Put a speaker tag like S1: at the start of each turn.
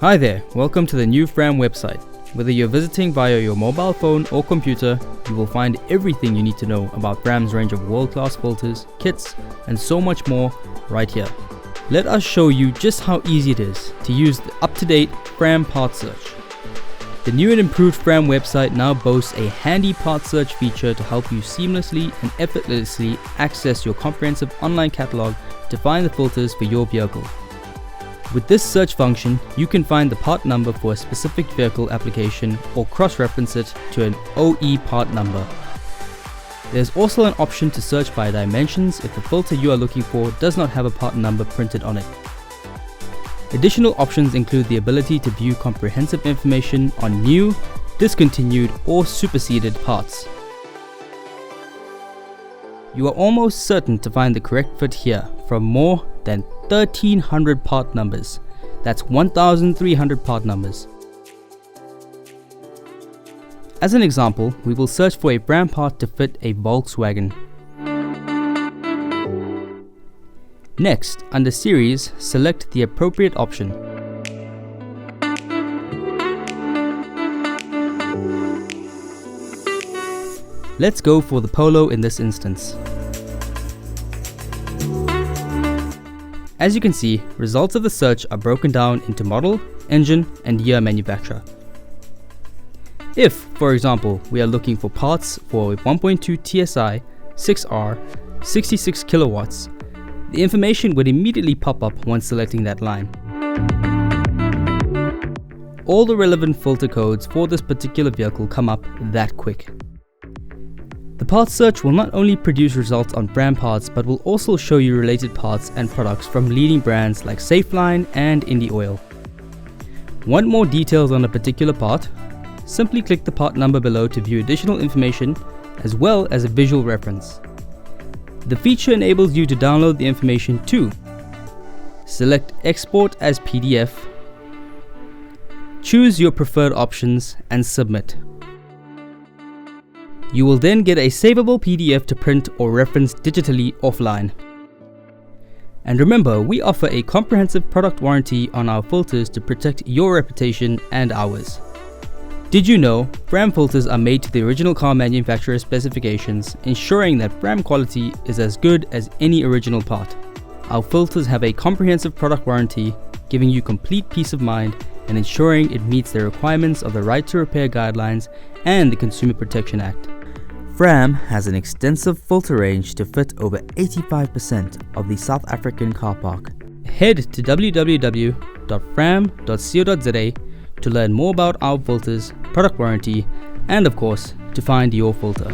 S1: Hi there, welcome to the new Fram website. Whether you're visiting via your mobile phone or computer, you will find everything you need to know about Fram's range of world-class filters, kits, and so much more right here. Let us show you just how easy it is to use the up-to-date Fram part search. The new and improved Fram website now boasts a handy part search feature to help you seamlessly and effortlessly access your comprehensive online catalog to find the filters for your vehicle. With this search function, you can find the part number for a specific vehicle application or cross-reference it to an OE part number. There's also an option to search by dimensions if the filter you are looking for does not have a part number printed on it. Additional options include the ability to view comprehensive information on new, discontinued, or superseded parts. You are almost certain to find the correct fit here from more than 1,300 part numbers. That's 1,300 part numbers. As an example, we will search for a Fram part to fit a Volkswagen. Next, under Series, select the appropriate option. Let's go for the Polo in this instance. As you can see, results of the search are broken down into model, engine, and year manufacturer. If, for example, we are looking for parts for a 1.2 TSI 6R 66 kilowatts, the information would immediately pop up once selecting that line. All the relevant filter codes for this particular vehicle come up that quick. The parts search will not only produce results on Fram parts but will also show you related parts and products from leading brands like Safeline and Indie Oil. Want more details on a particular part? Simply click the part number below to view additional information as well as a visual reference. The feature enables you to download the information too. Select Export as PDF, choose your preferred options and submit. You will then get a savable PDF to print or reference digitally offline. And remember, we offer a comprehensive product warranty on our filters to protect your reputation and ours. Did you know Fram filters are made to the original car manufacturer specifications, ensuring that Fram quality is as good as any original part? Our filters have a comprehensive product warranty, giving you complete peace of mind and ensuring it meets the requirements of the Right to Repair guidelines and the Consumer Protection Act.
S2: Fram has an extensive filter range to fit over 85% of the South African car park.
S1: Head to www.fram.co.za to learn more about our filters, product warranty, and of course, to find your filter.